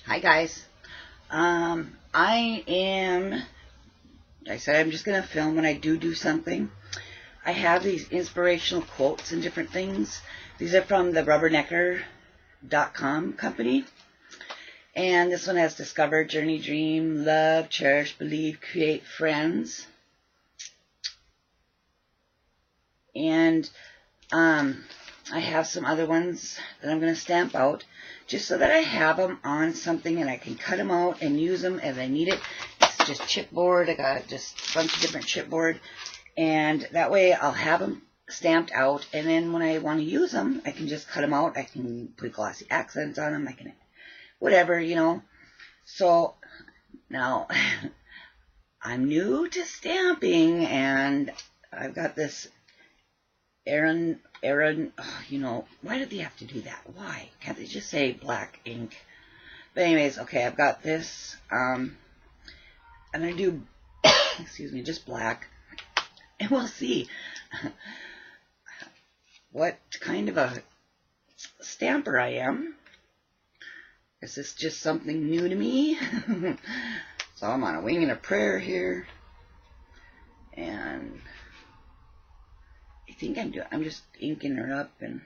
Hi guys. I said I'm just going to film when I do something. I have these inspirational quotes and different things. These are from the rubbernecker.com company. And this one has discover, journey, dream, love, cherish, believe, create friends. And I have some other ones that I'm going to stamp out just so that I have them on something and I can cut them out and use them as I need it. It's just chipboard. I got just a bunch of different chipboard. And that way I'll have them stamped out. And then when I want to use them, I can just cut them out. I can put glossy accents on them. I can, whatever, you know. So now I'm new to stamping and I've got this Aaron, you know, why did they have to do that? Why? Can't they just say black ink? But anyways, okay, I've got this. I'm going to do, excuse me, just black. And we'll see what kind of a stamper I am. Is this just something new to me? So I'm on a wing and a prayer here. And I think I'm just inking her up and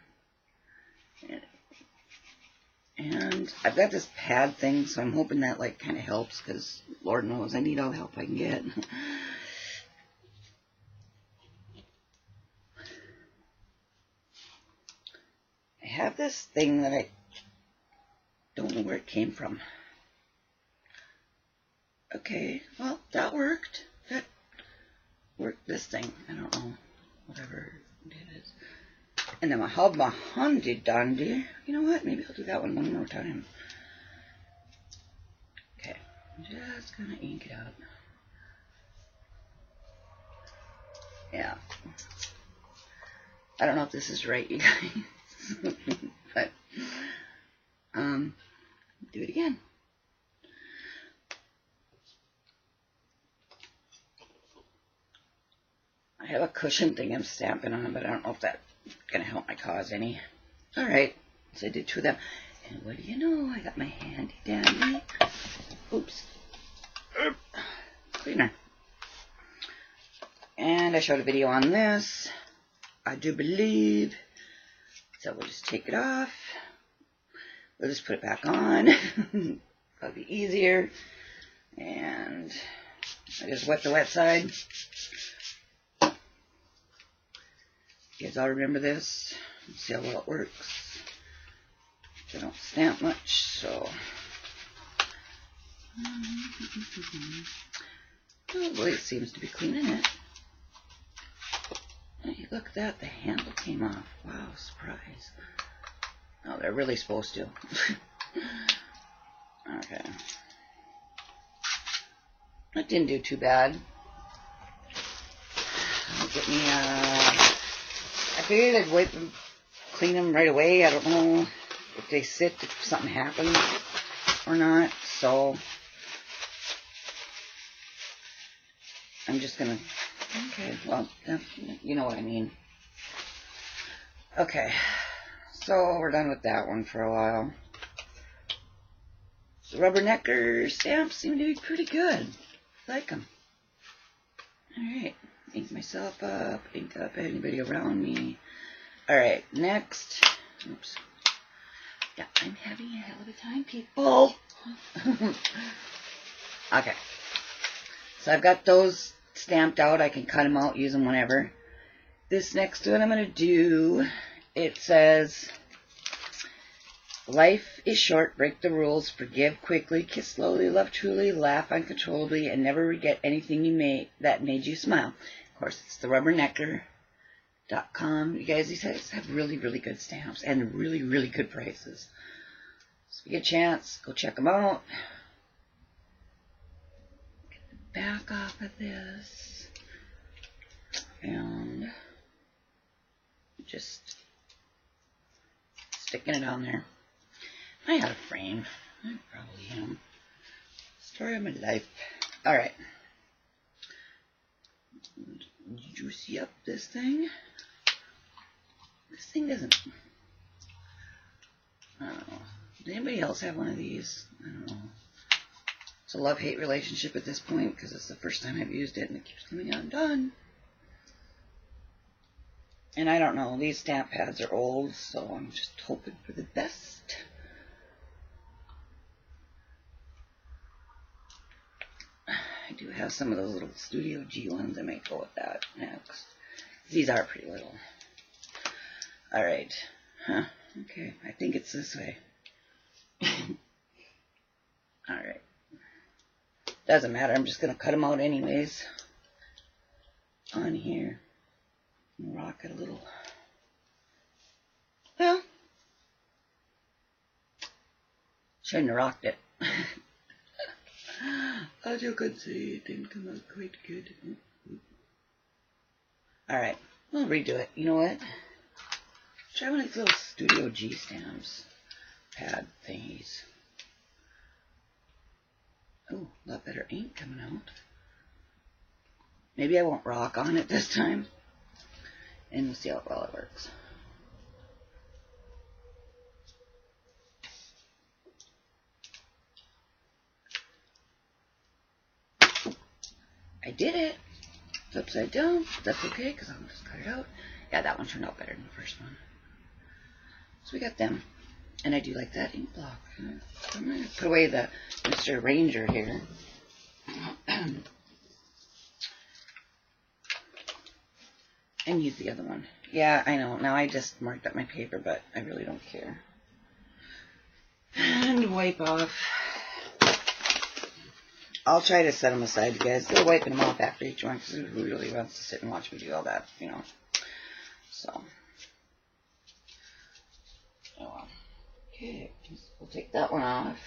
I've got this pad thing, so I'm hoping that like kind of helps because Lord knows I need all the help I can get. I have this thing that I don't know where it came from. Okay, well that worked. That worked. This thing, I don't know. Whatever it is. And then I have my handy dandy. You know what? Maybe I'll do that one more time. Okay. I'm just gonna ink it up. Yeah. I don't know if this is right, you guys. But do it again. I have a cushion thing I'm stamping on, but I don't know if that's going to help my cause any. Alright, so I did two of them. And what do you know? I got my handy dandy. Oops. Cleaner. And I showed a video on this. I do believe. So we'll just take it off. We'll just put it back on. That'll be easier. And I just wet the wet side. You guys all remember this? See how well it works. I don't stamp much, so. Oh boy, it seems to be cleaning it. Hey, look at that, the handle came off. Wow, surprise. Oh, they're really supposed to. Okay. That didn't do too bad. That'll get me I figured I'd wipe them, clean them right away. I don't know if they sit, if something happens or not. So I'm just gonna. Okay, well, you know what I mean. Okay, so we're done with that one for a while. The Rubbernecker stamps seem to be pretty good. I like them. All right. Ink myself up, ink up anybody around me. Alright, next. Oops. Yeah, I'm having a hell of a time, people. Okay. So I've got those stamped out. I can cut them out, use them whenever. This next one I'm going to do, it says, life is short, break the rules, forgive quickly, kiss slowly, love truly, laugh uncontrollably, and never regret anything you made that made you smile. Of course, it's the rubbernecker.com. You guys, these guys have really, really good stamps and really, really good prices. So if you get a chance, go check them out. Get the back off of this. And just sticking it on there. I had a frame. I probably am. Story of my life. Alright. Juicy up this thing. This thing doesn't. I don't know. Does anybody else have one of these? I don't know. It's a love-hate relationship at this point because it's the first time I've used it and it keeps coming undone. And I don't know, these stamp pads are old, so I'm just hoping for the best. I do have some of those little Studio G ones. I might go with that next. These are pretty little. Alright. Huh. Okay, I think it's this way. Alright. Doesn't matter, I'm just going to cut them out anyways. On here. Rock it a little. Well, shouldn't have rocked it. As you can see, it didn't come out quite good. Alright, we'll redo it. You know what? Try one of these little Studio G stamps. Pad thingies. Oh, a lot better ink coming out. Maybe I won't rock on it this time. And we'll see how well it works. I did it. It's upside down. That's okay because I'll just cut it out. Yeah, that one turned out better than the first one. So we got them. And I do like that ink block. I'm going to put away the Mr. Ranger here. And use the other one. Yeah, I know. Now I just marked up my paper, but I really don't care. And wipe off. I'll try to set them aside, you guys. They're wiping them off after each one because who really wants to sit and watch me do all that, you know. So. Oh, okay. We'll take that one off.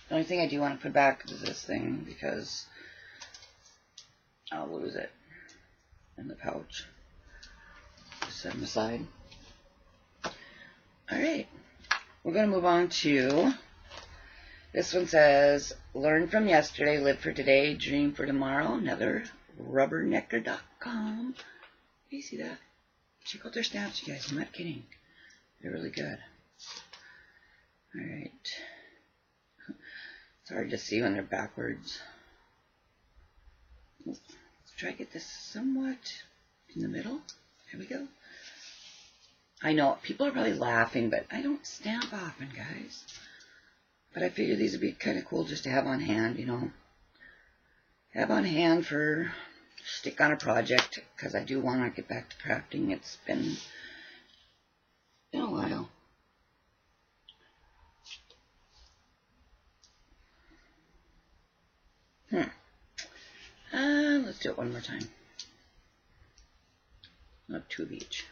The only thing I do want to put back is this thing because I'll lose it in the pouch. Just set them aside. Alright. We're going to move on to, this one says, learn from yesterday, live for today, dream for tomorrow. Another rubbernecker.com. You see that? Check out their stamps, you guys. I'm not kidding. They're really good. Alright. It's hard to see when they're backwards. Let's try to get this somewhat in the middle. There we go. I know, people are probably laughing, but I don't stamp often, guys. But I figured these would be kind of cool just to have on hand, you know. Have on hand for stick on a project, because I do want to get back to crafting. It's been a while. Let's do it one more time. Not two of each.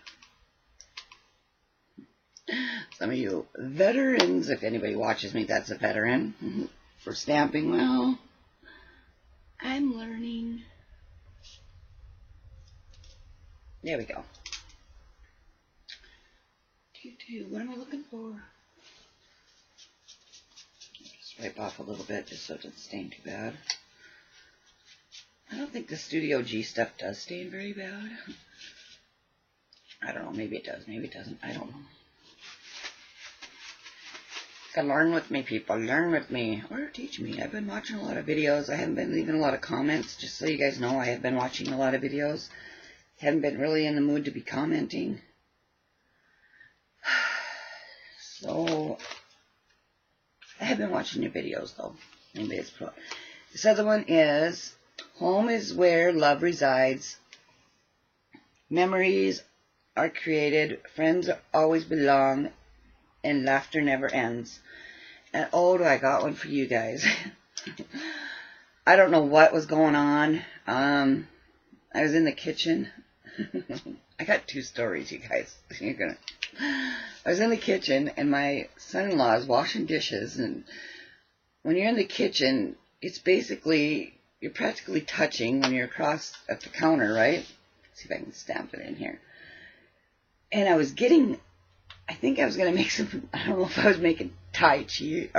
Some of you veterans, if anybody watches me, that's a veteran. For stamping, well, I'm learning. There we go. What am I looking for? Just wipe off a little bit just so it doesn't stain too bad. I don't think the Studio G stuff does stain very bad. I don't know, maybe it does, maybe it doesn't, I don't know. So learn with me, people, learn with me, or teach me. I've been watching a lot of videos. I haven't been leaving a lot of comments, just so you guys know. I have been watching a lot of videos. Haven't been really in the mood to be commenting. So, I have been watching your videos, though. This other one is, home is where love resides. Memories are created. Friends always belong. And laughter never ends. And oh, do I got one for you guys. I don't know what was going on. I was in the kitchen. I got two stories, you guys. I was in the kitchen, and my son-in-law is washing dishes. And when you're in the kitchen, it's basically, you're practically touching when you're across at the counter, right? Let's see if I can stamp it in here. And I was getting, I think I was going to make some, I don't know if I was making chai tea.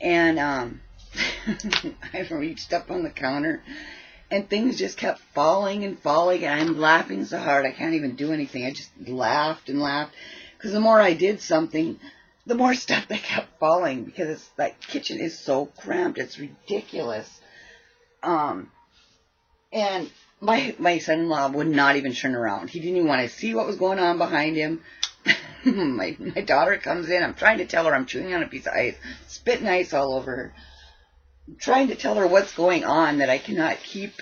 And I reached up on the counter and things just kept falling and falling, and I'm laughing so hard I can't even do anything. I just laughed and laughed, because the more I did something, the more stuff that kept falling, because it's like, kitchen is so cramped, it's ridiculous. And my son-in-law would not even turn around. He didn't even want to see what was going on behind him. my daughter comes in. I'm trying to tell her I'm chewing on a piece of ice, spitting ice all over her. I'm trying to tell her what's going on, that I cannot keep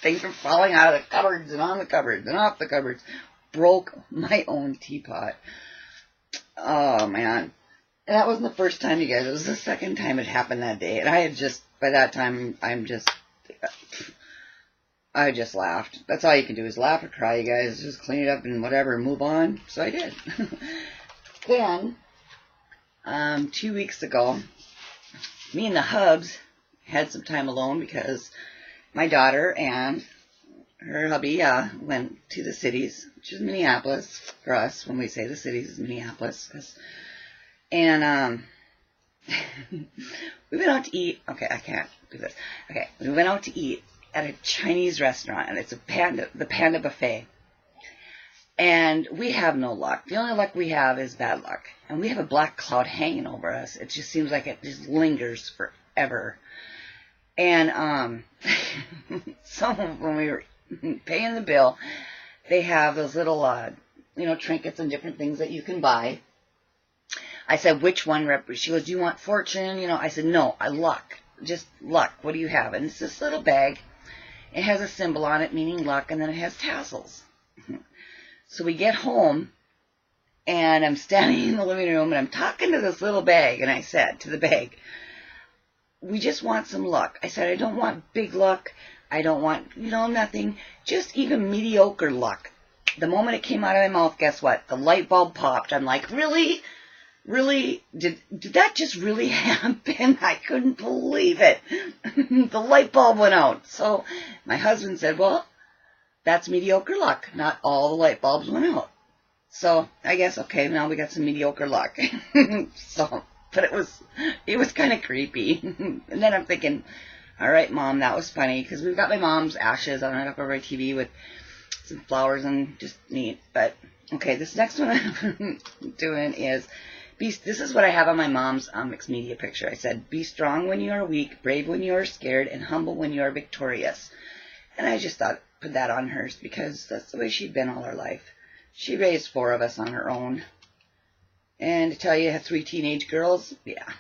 things from falling out of the cupboards and on the cupboards and off the cupboards. Broke my own teapot. Oh, man. And that wasn't the first time, you guys. It was the second time it happened that day. And I had just, by that time, I just laughed. That's all you can do is laugh or cry, you guys. Just clean it up and whatever, move on. So I did. Then, 2 weeks ago, me and the hubs had some time alone because my daughter and her hubby went to the cities, which is Minneapolis for us. When we say the cities, is Minneapolis. And we went out to eat. Okay, I can't do this. Okay, we went out to eat at a Chinese restaurant, and it's the Panda Buffet. And we have no luck. The only luck we have is bad luck. And we have a black cloud hanging over us. It just seems like it just lingers forever. And so when we were paying the bill, they have those little, trinkets and different things that you can buy. I said, which one? She goes, do you want fortune? I said, no, luck. Just luck. What do you have? And it's this little bag. It has a symbol on it, meaning luck, and then it has tassels. So we get home, and I'm standing in the living room, and I'm talking to this little bag, and I said to the bag, we just want some luck. I said, I don't want big luck. I don't want, nothing. Just even mediocre luck. The moment it came out of my mouth, guess what? The light bulb popped. I'm like, really? Really? Did that just really happen? I couldn't believe it. The light bulb went out. So my husband said, well, that's mediocre luck. Not all the light bulbs went out. So I guess, okay, now we got some mediocre luck. But it was kind of creepy. And then I'm thinking, all right, Mom, that was funny, because we've got my mom's ashes on it up over my TV with some flowers and just neat. But okay, this next one I'm doing is, this is what I have on my mom's mixed media picture. I said, be strong when you are weak, brave when you are scared, and humble when you are victorious. And I just thought, put that on hers, because that's the way she'd been all her life. She raised 4 of us on her own. And to tell you, I have 3 teenage girls, yeah.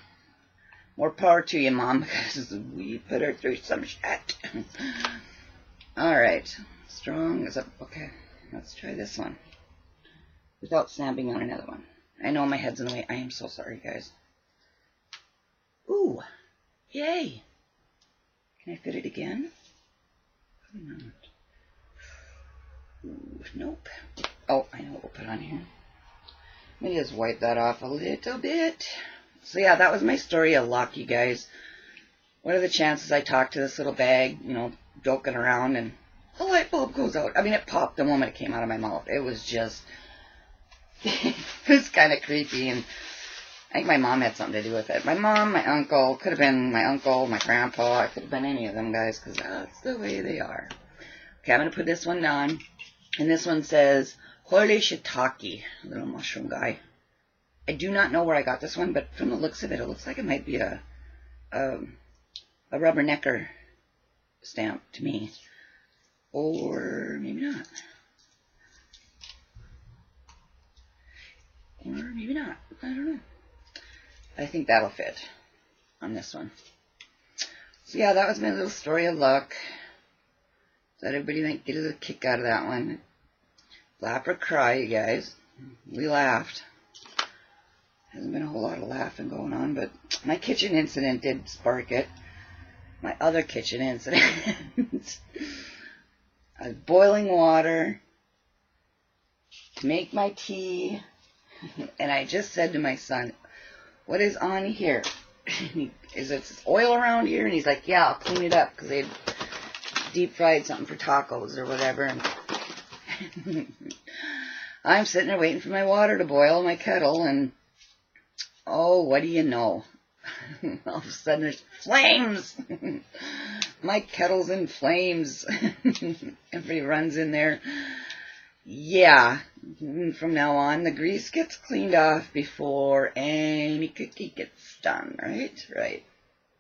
More power to you, Mom, because we put her through some shit. All right. Strong is up. Okay, let's try this one. Without snapping on another one. I know my head's in the way. I am so sorry, guys. Ooh. Yay. Can I fit it again? Probably not. Ooh, nope. Oh, I know what we'll put on here. Let me just wipe that off a little bit. So yeah, that was my story of luck, you guys. What are the chances I talk to this little bag, joking around, and the light bulb goes out. I mean, it popped the moment it came out of my mouth. It was just, it was kind of creepy, and I think my mom had something to do with it. My mom, my uncle, could have been my uncle, my grandpa. It could have been any of them, guys, because that's the way they are. Okay, I'm going to put this one down, and this one says, Holy Shiitake, little mushroom guy. I do not know where I got this one, but from the looks of it, it looks like it might be a rubbernecker stamp to me. Or maybe not. Or maybe not. I don't know. I think that'll fit on this one. So yeah, that was my little story of luck. Thought everybody might get a little kick out of that one. Laugh or cry, you guys. We laughed. Hasn't been a whole lot of laughing going on, but my kitchen incident did spark it. My other kitchen incident. I was boiling water to make my tea, and I just said to my son, what is on here? Is it oil around here? And he's like, yeah, I'll clean it up, because they deep fried something for tacos or whatever. And I'm sitting there waiting for my water to boil in my kettle, and oh, what do you know? All of a sudden there's flames. My kettle's in flames. Everybody runs in there. Yeah, from now on, the grease gets cleaned off before any cookie gets done, right? Right.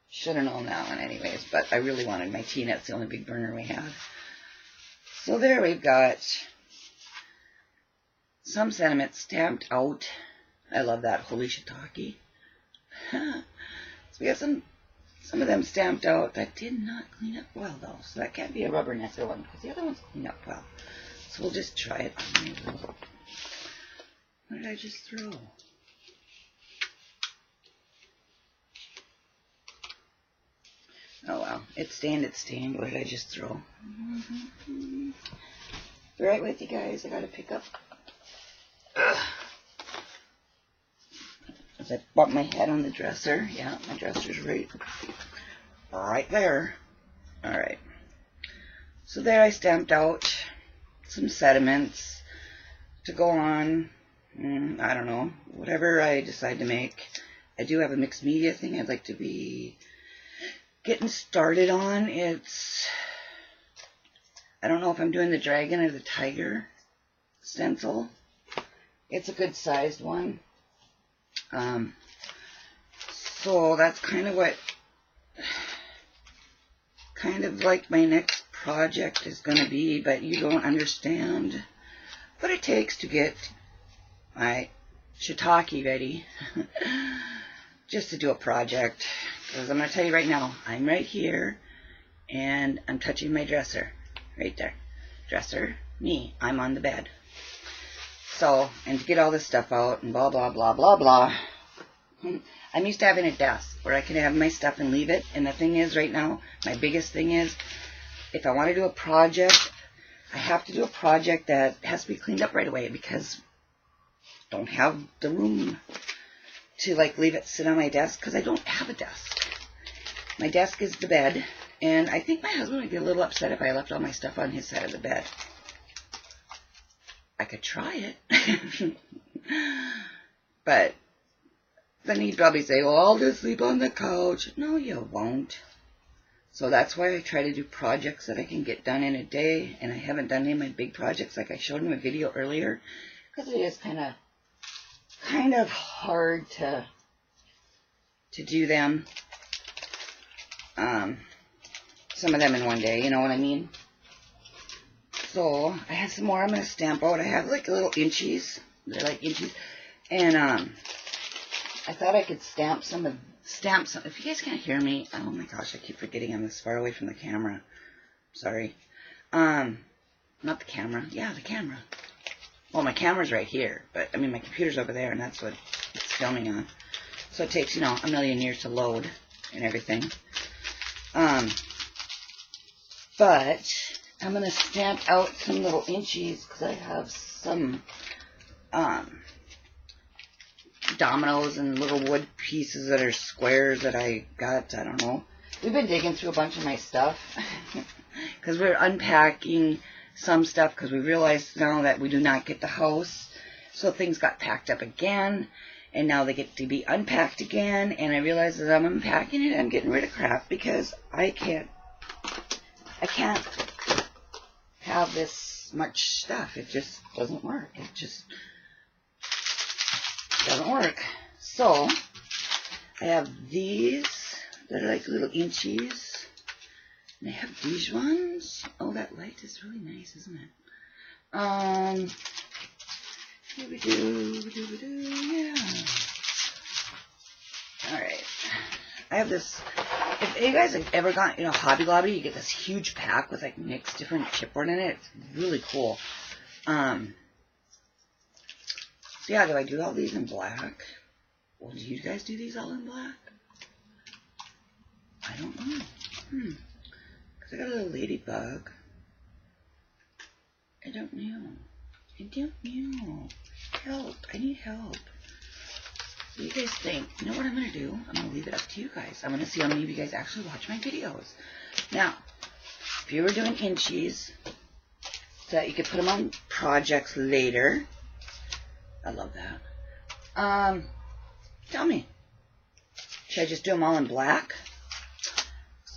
Should have known that one anyways, but I really wanted my tea, and that's the only big burner we had. So there we've got some sentiment stamped out. I love that, holy shiitake. So we got some of them stamped out. That did not clean up well, though, so that can't be a rubbernecker one, because the other ones clean up well. So we'll just try it. What did I just throw? Oh well, it's stained, it's stained. What did I just throw? Be right with you guys. I gotta pick up. As I bump my head on the dresser. Yeah, my dresser's right there. Alright. So there I stamped out some sediments to go on, I don't know, whatever I decide to make. I do have a mixed media thing I'd like to be getting started on. I don't know if I'm doing the dragon or the tiger stencil. It's a good sized one. So that's kind of like my next project is going to be, but you don't understand what it takes to get my shiitake ready just to do a project. Because I'm going to tell you right now, I'm right here and I'm touching my dresser right there. Dresser, me, I'm on the bed. So, and to get all this stuff out and blah blah blah blah blah, I'm used to having a desk where I can have my stuff and leave it. And the thing is right now, my biggest thing is, if I want to do a project, I have to do a project that has to be cleaned up right away, because I don't have the room to like leave it sit on my desk, because I don't have a desk. My desk is the bed, and I think my husband would be a little upset if I left all my stuff on his side of the bed. I could try it. But then he'd probably say, well, I'll just sleep on the couch. No, you won't. So that's why I try to do projects that I can get done in a day, and I haven't done any of my big projects like I showed in my video earlier, because it is kind of hard to do them, some of them in one day, you know what I mean? So I have some more I'm going to stamp out. I have like little inchies, they're like inchies, and I thought I could stamp some. If you guys can't hear me, oh my gosh, I keep forgetting I'm this far away from the camera. Sorry. Not the camera. Yeah, the camera. Well, my camera's right here, but I mean my computer's over there, and that's what it's filming on. So it takes, you know, a million years to load and everything. But I'm gonna stamp out some little inchies because I have some dominoes and little wood pieces that are squares that I got. I don't know. We've been digging through a bunch of my stuff because we're unpacking some stuff because we realized now that we do not get the house, so things got packed up again, and now they get to be unpacked again. And I realized as I'm unpacking it, I'm getting rid of crap because I can't have this much stuff. It just doesn't work. It just doesn't work. So I have these that are like little inchies, and I have these ones. Oh, that light is really nice, isn't it? Here we do, yeah. All right. I have this. If you guys have ever gone, you know, Hobby Lobby, you get this huge pack with like mixed different chipboard in it. It's really cool. So yeah, do I do all these in black? Well, do you guys do these all in black? I don't know. Because I got a little ladybug. I don't know. Help. I need help. What do you guys think? You know what I'm going to do? I'm going to leave it up to you guys. I'm going to see how many of you guys actually watch my videos. Now, if you were doing inchies, so that you could put them on projects later. I love that. Tell me. Should I just do them all in black?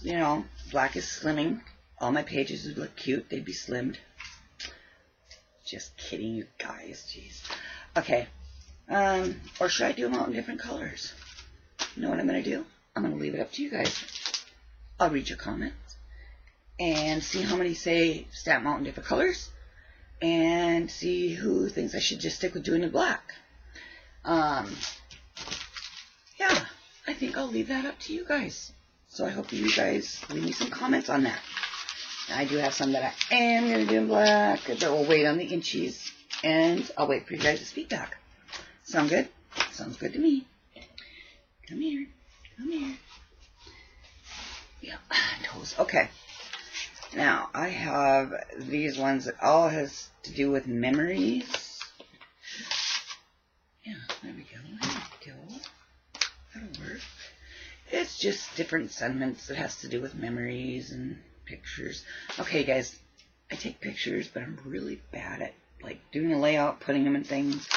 You know, black is slimming. All my pages would look cute. They'd be slimmed. Just kidding, you guys. Jeez. Okay. Or should I do them out in different colors? You know what I'm going to do? I'm going to leave it up to you guys. I'll read your comments and see how many say stamp them out in different colors, and see who thinks I should just stick with doing the black. Yeah, I think I'll leave that up to you guys. So I hope you guys leave me some comments on that. I do have some that I am going to do in black, but we'll wait on the inchies, and I'll wait for you guys' feedback. Sound good? Sounds good to me. Come here. Come here. Yeah, toes. Okay. Now, I have these ones that all has to do with memories. Yeah, there we go. There we go. That'll work. It's just different sentiments that has to do with memories and pictures. Okay, guys, I take pictures, but I'm really bad at, like, doing a layout, putting them in things.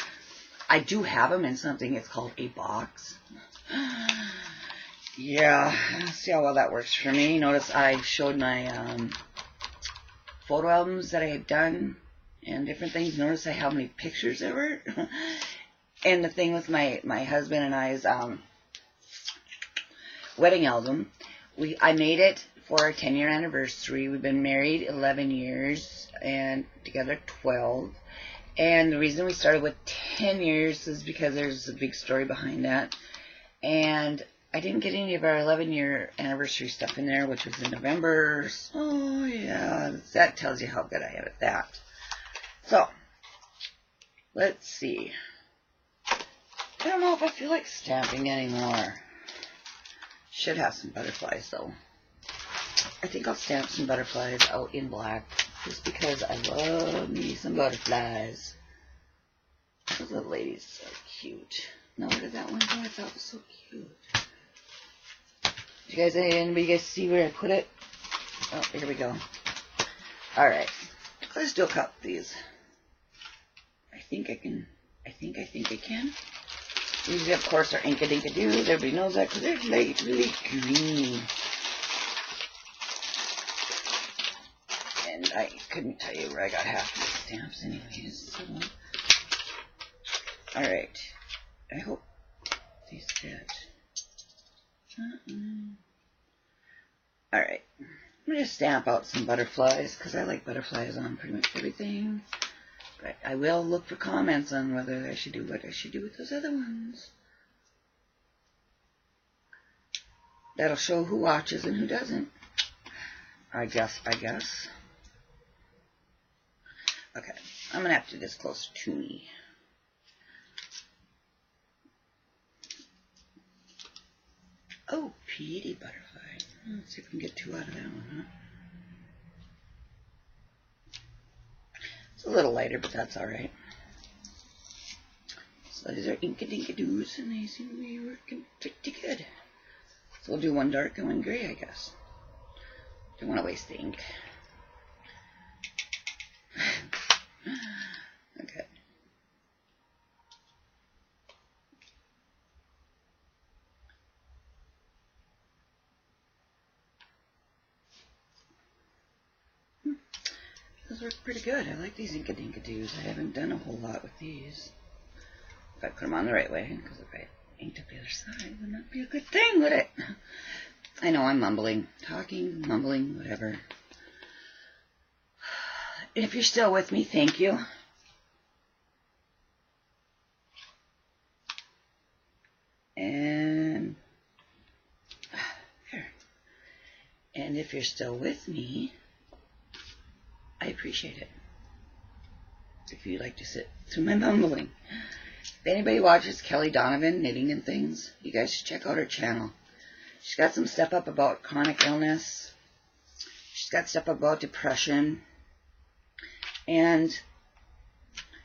I do have them in something. It's called a box. Yeah, see how well that works for me. Notice I showed my photo albums that I had done and different things. Notice how many pictures there were. And the thing with my husband and I's wedding album, I made it for our 10-year anniversary. We've been married 11 years and together 12. And the reason we started with 10 years is because there's a big story behind that. And I didn't get any of our 11-year anniversary stuff in there, which was in November. So, yeah, that tells you how good I am at that. So, let's see. I don't know if I feel like stamping anymore. Should have some butterflies, though. I think I'll stamp some butterflies out in black, just because I love me some butterflies. Those little ladies are so cute. Now, where did that one go? I thought it was so cute. Did you guys, anybody guys see where I put it? Oh, here we go. Alright. Let's do a couple of these. I think I can. These, of course, are Inka-Dinka-Doos. Everybody knows that because they're light, really green. And I couldn't tell you where I got half of the stamps anyways. So. Alright. I hope these fit. Alright. I'm going to stamp out some butterflies because I like butterflies on pretty much everything. But I will look for comments on whether I should do what I should do with those other ones. That'll show who watches and who doesn't. I guess. Okay. I'm going to have to do this closer to me. Oh, pretty butterfly. Let's see if we can get 2 out of that one, huh? It's a little lighter, but that's alright. So these are Inka-Dinka-Doos, and they seem to be working pretty good. So we'll do one dark and one gray, I guess. Don't want to waste the ink. Okay. Those work pretty good. I like these Inka-Dinka-Doos. I haven't done a whole lot with these. If I put them on the right way, because if I inked up the other side, it would not be a good thing, would it? I know I'm mumbling. Talking, mumbling, whatever. If you're still with me, thank you. And there. And if you're still with me, I appreciate it. If you'd like to sit through my mumbling. If anybody watches Kelly Donovan knitting and things, you guys should check out her channel. She's got some stuff up about chronic illness. She's got stuff about depression. And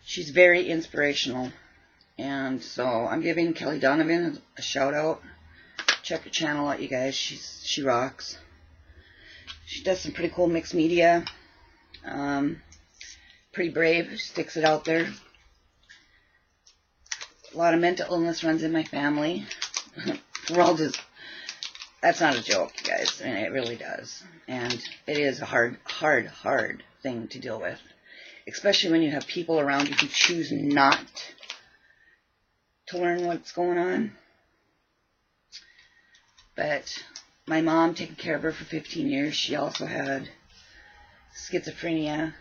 she's very inspirational. And so I'm giving Kelly Donovan a shout out. Check her channel out, you guys. She rocks. She does some pretty cool mixed media. Pretty brave. Sticks it out there. A lot of mental illness runs in my family. We're all just That's not a joke, you guys. I mean, it really does. And it is a hard thing to deal with. Especially when you have people around you who choose not to learn what's going on. But my mom, taking care of her for 15 years, she also had schizophrenia.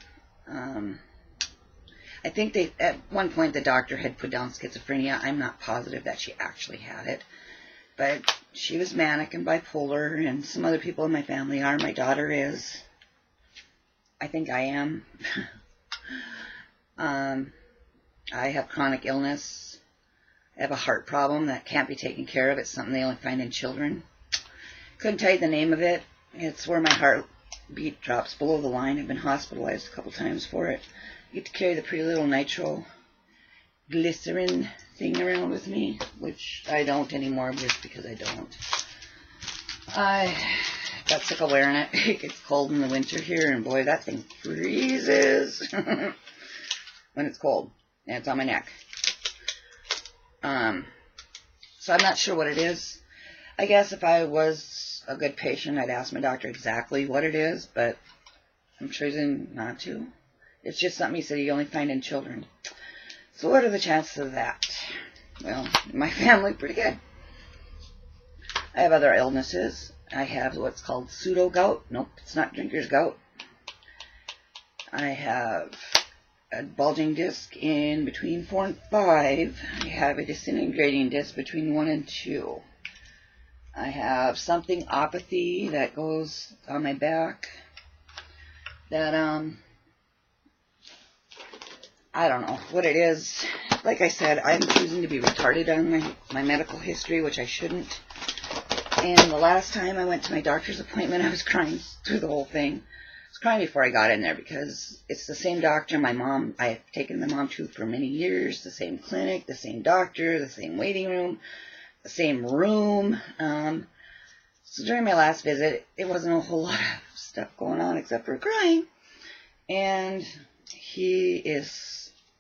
I think at one point the doctor had put down schizophrenia. I'm not positive that she actually had it. But she was manic and bipolar, and some other people in my family are. My daughter is. I think I am. I have chronic illness. I have a heart problem that can't be taken care of. It's something they only find in children. Couldn't tell you the name of it. It's where my heartbeat drops below the line. I've been hospitalized a couple times for it. I get to carry the pretty little nitroglycerin thing around with me, which I don't anymore just because I don't. I got sick of wearing it. It gets cold in the winter here, and boy, that thing freezes when it's cold, and it's on my neck. So I'm not sure what it is. I guess if I was a good patient, I'd ask my doctor exactly what it is, but I'm choosing not to. It's just something he said you only find in children. So what are the chances of that? Well, in my family, pretty good. I have other illnesses. I have what's called pseudo-gout. Nope, it's not drinker's gout. I have a bulging disc in between 4 and 5. I have a disintegrating disc between 1 and 2. I have something apathy that goes on my back that, I don't know what it is. Like I said, I'm choosing to be retarded on my medical history, which I shouldn't. And the last time I went to my doctor's appointment, I was crying through the whole thing. I was crying before I got in there because it's the same doctor I had taken my mom to for many years, the same clinic, the same doctor, the same waiting room, the same room. So during my last visit, it wasn't a whole lot of stuff going on except for crying. And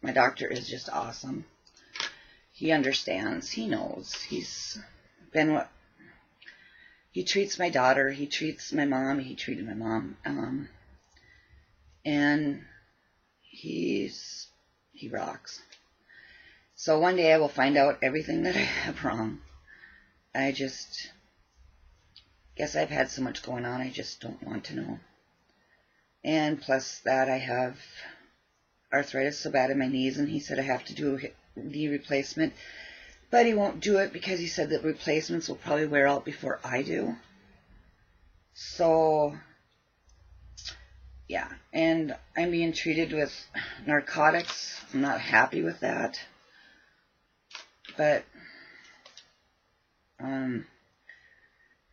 my doctor is just awesome. He understands. He knows. He treats my daughter. He treats my mom. He treated my mom. And he rocks. So one day I will find out everything that I have wrong. I just guess I've had so much going on, I just don't want to know. And plus that, I have arthritis so bad in my knees, and he said I have to do a knee replacement. But he won't do it because he said that replacements will probably wear out before I do. So, yeah. And I'm being treated with narcotics. I'm not happy with that. But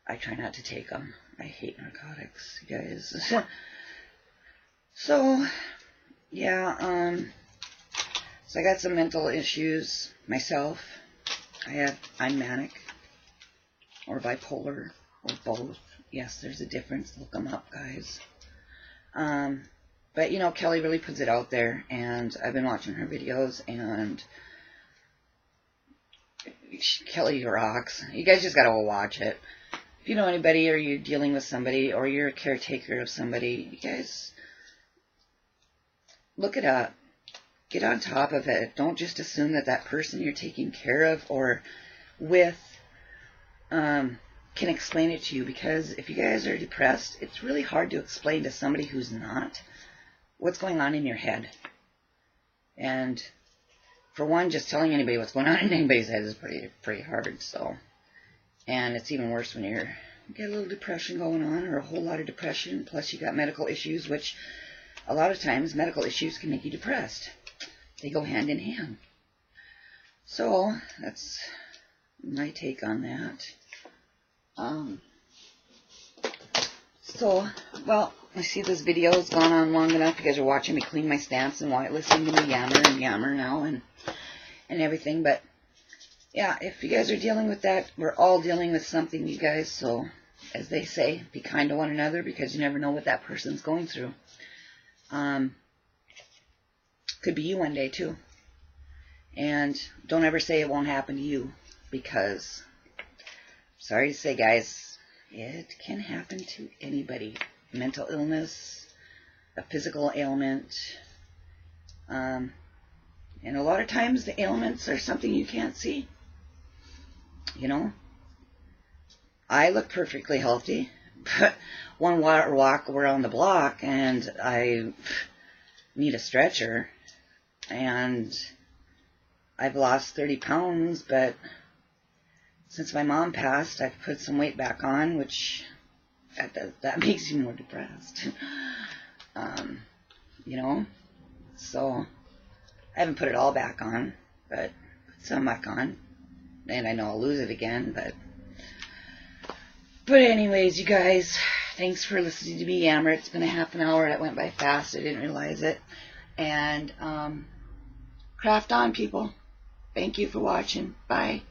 I try not to take them. I hate narcotics, you guys. So, yeah, so I got some mental issues myself. I'm manic, or bipolar, or both. Yes, there's a difference. Look them up, guys. But, you know, Kelly really puts it out there, and I've been watching her videos, and Kelly rocks. You guys just gotta watch it. If you know anybody, or you're dealing with somebody, or you're a caretaker of somebody, you guys look it up. Get on top of it. Don't just assume that that person you're taking care of or with can explain it to you, because if you guys are depressed, it's really hard to explain to somebody who's not what's going on in your head. And for one, just telling anybody what's going on in anybody's head is pretty hard. So, and it's even worse when you get a little depression going on, or a whole lot of depression, plus you got medical issues, which a lot of times medical issues can make you depressed. They go hand in hand. So that's my take on that. Well, I see this video has gone on long enough. You guys are watching me clean my stance and listening to me yammer now and everything. But yeah, if you guys are dealing with that, we're all dealing with something, you guys. So, as they say, be kind to one another, because you never know what that person's going through. Could be you one day too. And don't ever say it won't happen to you, because, sorry to say, guys, it can happen to anybody. Mental illness, a physical ailment, and a lot of times the ailments are something you can't see. You know, I look perfectly healthy, but one walk around the block and I need a stretcher, and I've lost 30 pounds, but since my mom passed, I've put some weight back on, which that makes you more depressed. You know, so I haven't put it all back on, but put some back on, and I know I'll lose it again, but anyways, you guys, thanks for listening to me yammer. It's been a half an hour. That went by fast. I didn't realize it. And craft on, people. Thank you for watching. Bye.